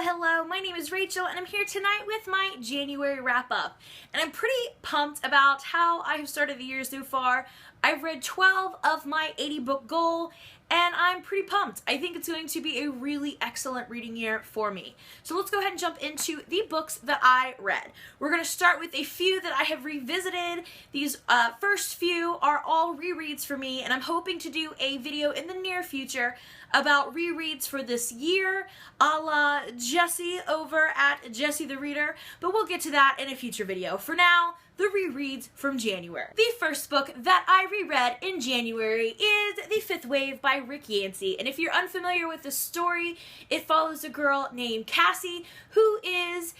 Hello, my name is Rachel and I'm here tonight with my January wrap-up. And I'm pretty pumped about how I have started the year so far. I've read 12 of my 80 book goal and I'm pretty pumped. I think it's going to be a really excellent reading year for me. So let's go ahead and jump into the books that I read. We're going to start with a few that I have revisited. These first few are all rereads for me, and I'm hoping to do a video in the near future about rereads for this year, a la Jessie over at Jessie the Reader, but we'll get to that in a future video. For now, the rereads from January. The first book that I reread in January is The Fifth Wave by Rick Yancey, and if you're unfamiliar with the story, it follows a girl named Cassie who is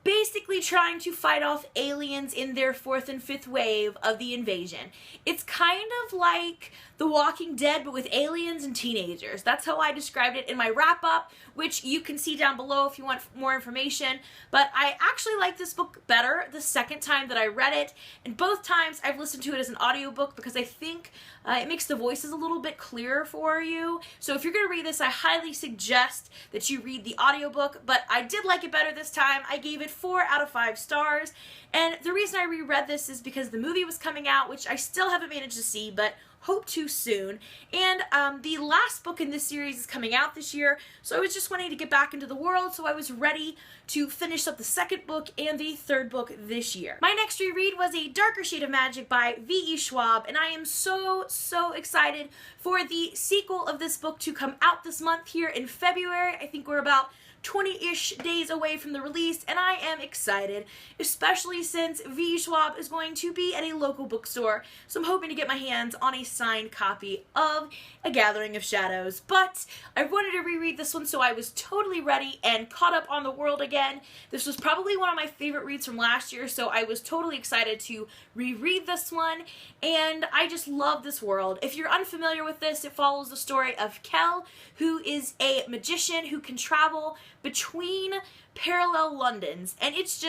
basically trying to fight off aliens in their fourth and fifth wave of the invasion. It's kind of like The Walking Dead, but with aliens and teenagers. That's how I described it in my wrap-up, which you can see down below if you want more information. But I actually like this book better the second time that I read it, and both times I've listened to it as an audiobook because I think it makes the voices a little bit clearer for you. So if you're going to read this, I highly suggest that you read the audiobook, but I did like it better this time. I gave it 4 out of 5 stars, and the reason I reread this is because the movie was coming out, which I still haven't managed to see, but hope to soon, and the last book in this series is coming out this year, so I was just wanting to get back into the world, so I was ready to finish up the second book and the third book this year. My next reread was A Darker Shade of Magic by V.E. Schwab, and I am so excited for the sequel of this book to come out this month here in February. I think we're about 20-ish days away from the release, and I am excited, especially since V. Schwab is going to be at a local bookstore, so I'm hoping to get my hands on a signed copy of A Gathering of Shadows. But I wanted to reread this one, so I was totally ready and caught up on the world again. This was probably one of my favorite reads from last year, so I was totally excited to reread this one, and I just love this world. If you're unfamiliar with this, it follows the story of Kel, who is a magician who can travel between parallel Londons, and it's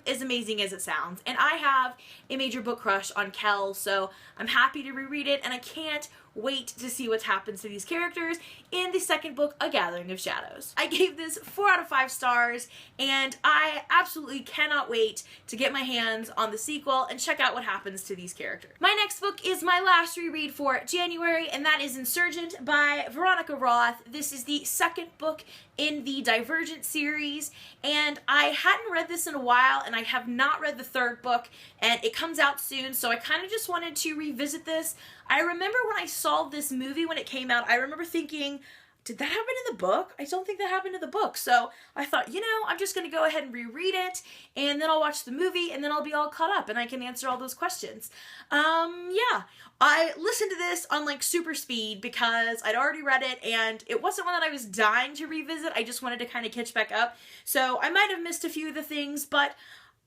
as amazing as it sounds. And I have a major book crush on Kel, so I'm happy to reread it, and I can't wait to see what happens to these characters in the second book, A Gathering of Shadows. I gave this 4 out of 5 stars, and I absolutely cannot wait to get my hands on the sequel and check out what happens to these characters. My next book is my last reread for January, and that is Insurgent by Veronica Roth. This is the second book in the Divergent series, and I hadn't read this in a while, and I have not read the third book, and it comes out soon, so I kind of just wanted to revisit this. I remember when I saw this movie when it came out, I remember thinking, did that happen in the book? I don't think that happened in the book. So I thought, you know, I'm just going to go ahead and reread it, and then I'll watch the movie, and then I'll be all caught up, and I can answer all those questions. Yeah. I listened to this on like super speed because I'd already read it, and it wasn't one that I was dying to revisit. I just wanted to kind of catch back up. So I might have missed a few of the things, but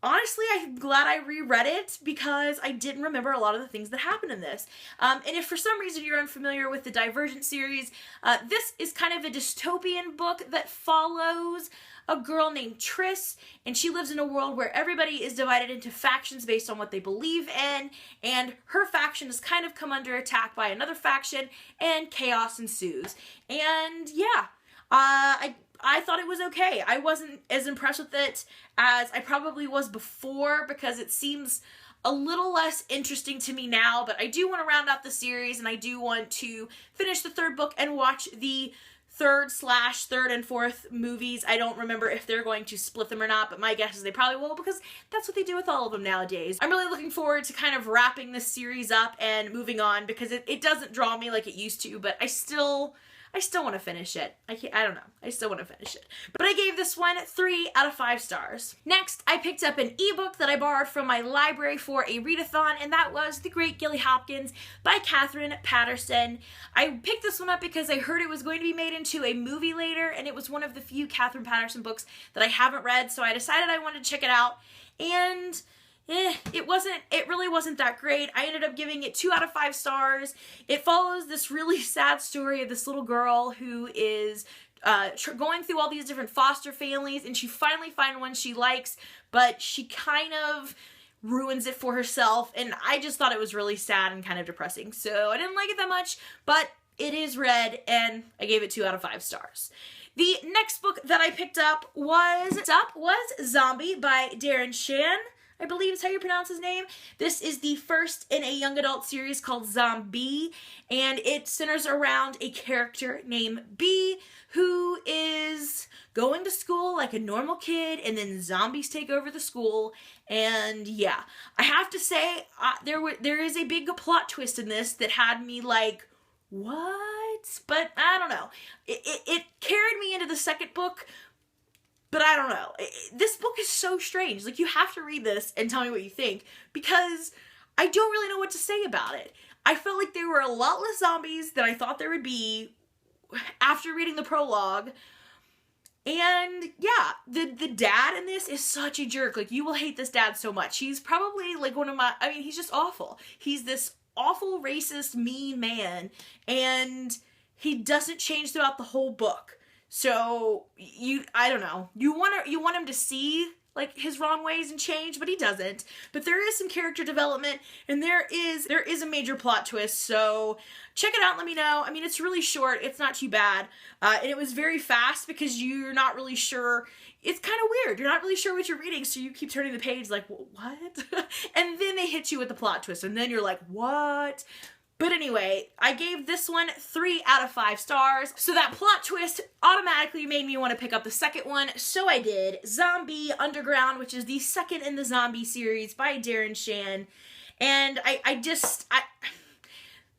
honestly, I'm glad I reread it because I didn't remember a lot of the things that happened in this. And if for some reason you're unfamiliar with the Divergent series, this is kind of a dystopian book that follows a girl named Triss, and she lives in a world where everybody is divided into factions based on what they believe in, and her faction has kind of come under attack by another faction, and chaos ensues. And yeah, I thought it was okay. I wasn't as impressed with it as I probably was before because it seems a little less interesting to me now, but I do want to round out the series, and I do want to finish the third book and watch the third and fourth movies. I don't remember if they're going to split them or not, but my guess is they probably will because that's what they do with all of them nowadays. I'm really looking forward to kind of wrapping this series up and moving on because it doesn't draw me like it used to, but I still want to finish it. I don't know. I still want to finish it. But I gave this one 3 out of 5 stars. Next, I picked up an ebook that I borrowed from my library for a readathon, and that was The Great Gilly Hopkins by Katherine Paterson. I picked this one up because I heard it was going to be made into a movie later, and it was one of the few Katherine Paterson books that I haven't read, so I decided I wanted to check it out, and it really wasn't that great. I ended up giving it 2 out of 5 stars. It follows this really sad story of this little girl who is going through all these different foster families, and she finally finds one she likes, but she kind of ruins it for herself, and I just thought it was really sad and kind of depressing. So I didn't like it that much, but it is read, and I gave it 2 out of 5 stars. The next book that I picked up was Zombie by Darren Shan, I believe is how you pronounce his name. This is the first in a young adult series called Zombie, and it centers around a character named B who is going to school like a normal kid, and then zombies take over the school. And yeah, I have to say, there is a big plot twist in this that had me like, what? But I don't know. It carried me into the second book, but I don't know. This book is so strange. Like, you have to read this and tell me what you think, because I don't really know what to say about it. I felt like there were a lot less zombies than I thought there would be after reading the prologue. And yeah, the dad in this is such a jerk. Like, you will hate this dad so much. He's probably like he's just awful. He's this awful, racist, mean man, and he doesn't change throughout the whole book. So I don't know. You want him to see like his wrong ways and change, but he doesn't. But there is some character development, and there is a major plot twist. So check it out. Let me know. I mean, it's really short. It's not too bad, and it was very fast because you're not really sure. It's kind of weird. You're not really sure what you're reading, so you keep turning the page like, what? And then they hit you with the plot twist, and then you're like, what? But anyway, I gave this one 3 out of 5 stars. So that plot twist automatically made me want to pick up the second one. So I did. Zombie Underground, which is the second in the Zombie series by Darren Shan. And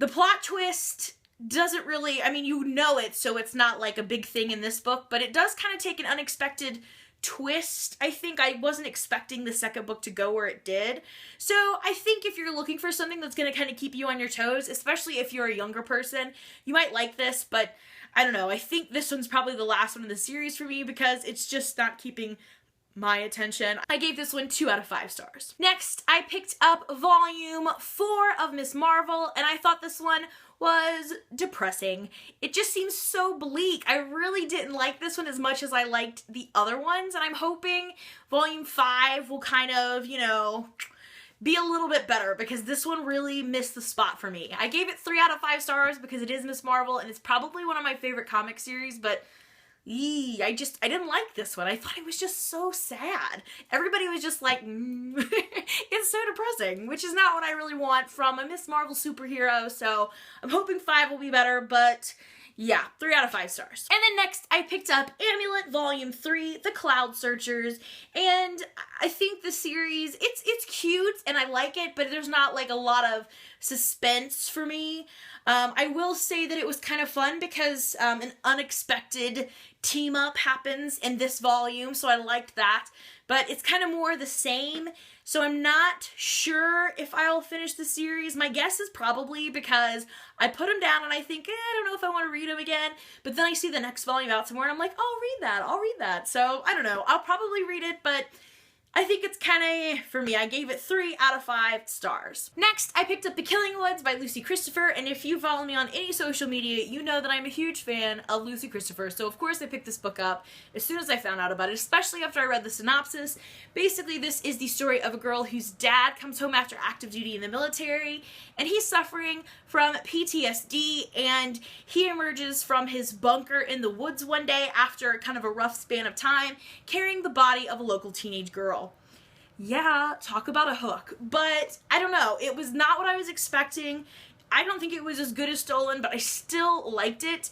the plot twist doesn't really, I mean, you know it, so it's not like a big thing in this book, but it does kind of take an unexpected twist. I think I wasn't expecting the second book to go where it did. So I think if you're looking for something that's going to kind of keep you on your toes, especially if you're a younger person, you might like this, but I don't know. I think this one's probably the last one in the series for me because it's just not keeping my attention. I gave this one 2 out of 5 stars. Next, I picked up volume 4 of Ms. Marvel, and I thought this one was depressing. It just seems so bleak. I really didn't like this one as much as I liked the other ones, and I'm hoping volume 5 will kind of, you know, be a little bit better, because this one really missed the spot for me. I gave it 3 out of 5 stars because it is Ms. Marvel, and it's probably one of my favorite comic series, but I didn't like this one. I thought it was just so sad. Everybody was just like, it's so depressing, which is not what I really want from a Ms. Marvel superhero, so I'm hoping 5 will be better, but yeah, 3 out of 5 stars. And then next, I picked up Amulet Volume 3, The Cloud Searchers, and I think the series, it's cute, and I like it, but there's not like a lot of suspense for me. I will say that it was kind of fun because an unexpected team up happens in this volume, so I liked that. But it's kind of more the same, so I'm not sure if I'll finish the series. My guess is probably because I put them down and I think, I don't know if I want to read them again. But then I see the next volume out somewhere and I'm like, I'll read that. So I don't know. I'll probably read it, but I think it's kind of, for me, I gave it 3 out of 5 stars. Next, I picked up The Killing Woods by Lucy Christopher, and if you follow me on any social media, you know that I'm a huge fan of Lucy Christopher, so of course I picked this book up as soon as I found out about it, especially after I read the synopsis. Basically, this is the story of a girl whose dad comes home after active duty in the military, and he's suffering from PTSD, and he emerges from his bunker in the woods one day after kind of a rough span of time, carrying the body of a local teenage girl. Yeah, talk about a hook. But I don't know, it was not what I was expecting. I don't think it was as good as Stolen, but I still liked it.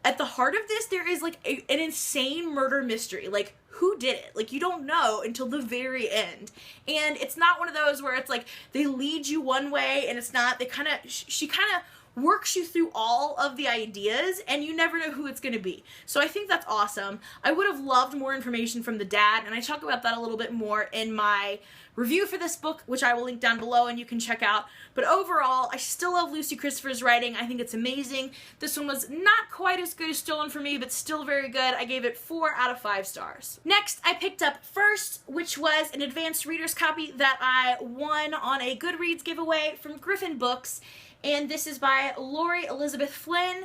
At the heart of this, there is like an insane murder mystery. Like, who did it? Like, you don't know until the very end. And it's not one of those where it's like they lead you one way and it's not. She kind of works you through all of the ideas and you never know who it's going to be. So I think that's awesome. I would have loved more information from the dad, and I talk about that a little bit more in my review for this book, which I will link down below and you can check out. But overall, I still love Lucy Christopher's writing. I think it's amazing. This one was not quite as good as Stolen for me, but still very good. I gave it 4 out of 5 stars. Next, I picked up First, which was an advanced reader's copy that I won on a Goodreads giveaway from Griffin Books. And this is by Lori Elizabeth Flynn,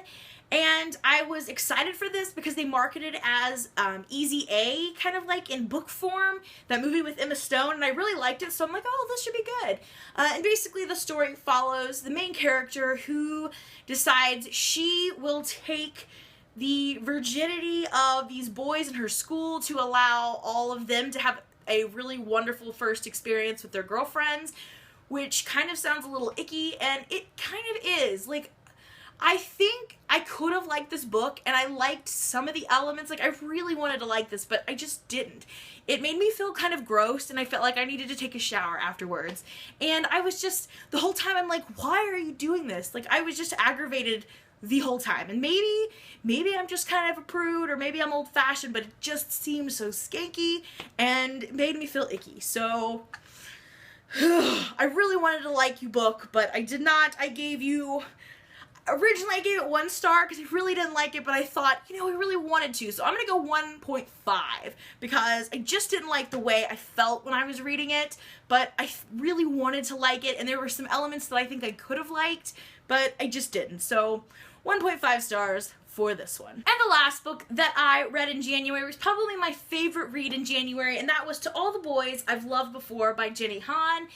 and I was excited for this because they marketed it as Easy A, kind of like in book form, that movie with Emma Stone, and I really liked it, so I'm like, oh, this should be good. And basically the story follows the main character who decides she will take the virginity of these boys in her school to allow all of them to have a really wonderful first experience with their girlfriends, which kind of sounds a little icky, and it kind of is. Like, I think I could have liked this book, and I liked some of the elements. Like, I really wanted to like this, but I just didn't. It made me feel kind of gross, and I felt like I needed to take a shower afterwards. And I was just, the whole time, I'm like, why are you doing this? Like, I was just aggravated the whole time. And maybe I'm just kind of a prude, or maybe I'm old-fashioned, but it just seemed so skanky and made me feel icky. So I really wanted to like you, book, but I did not. Originally I gave it 1 star because I really didn't like it, but I thought, you know, I really wanted to, so I'm gonna go 1.5 because I just didn't like the way I felt when I was reading it, but I really wanted to like it, and there were some elements that I think I could have liked, but I just didn't. So 1.5 stars for this one. And the last book that I read in January was probably my favorite read in January, and that was To All the Boys I've Loved Before by Jenny Han.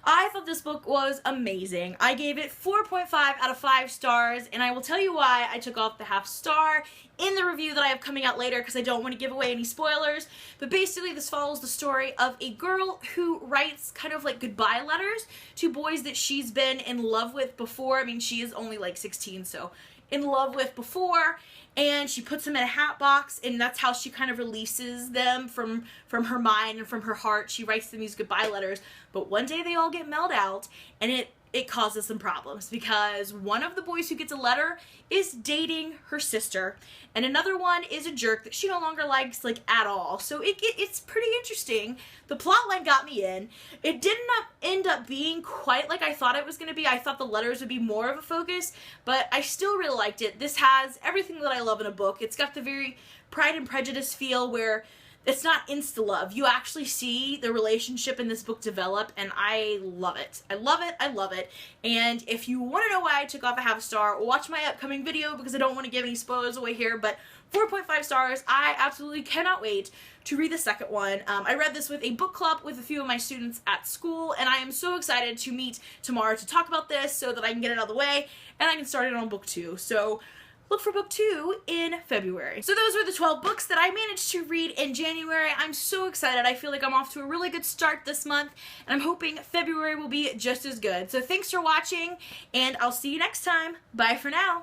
I thought this book was amazing. I gave it 4.5 out of 5 stars, and I will tell you why I took off the half star in the review that I have coming out later because I don't want to give away any spoilers. But basically this follows the story of a girl who writes kind of like goodbye letters to boys that she's been in love with before. I mean, she is only like 16, so in love with before, and she puts them in a hat box, and that's how she kind of releases them from her mind and from her heart. She writes them these goodbye letters, but one day they all get mailed out, and it causes some problems because one of the boys who gets a letter is dating her sister, and another one is a jerk that she no longer likes, like, at all. So it's pretty interesting. The plot line got me in. It didn't end up being quite like I thought it was going to be. I thought the letters would be more of a focus, but I still really liked it. This has everything that I love in a book. It's got the very Pride and Prejudice feel where it's not insta-love. You actually see the relationship in this book develop, and I love it. I love it. I love it. And if you want to know why I took off a half star, watch my upcoming video because I don't want to give any spoilers away here, but 4.5 stars. I absolutely cannot wait to read the second one. I read this with a book club with a few of my students at school, and I am so excited to meet tomorrow to talk about this so that I can get it out of the way, and I can start it on book 2. So look for book 2 in February. So those were the 12 books that I managed to read in January. I'm so excited. I feel like I'm off to a really good start this month, and I'm hoping February will be just as good. So thanks for watching, and I'll see you next time. Bye for now.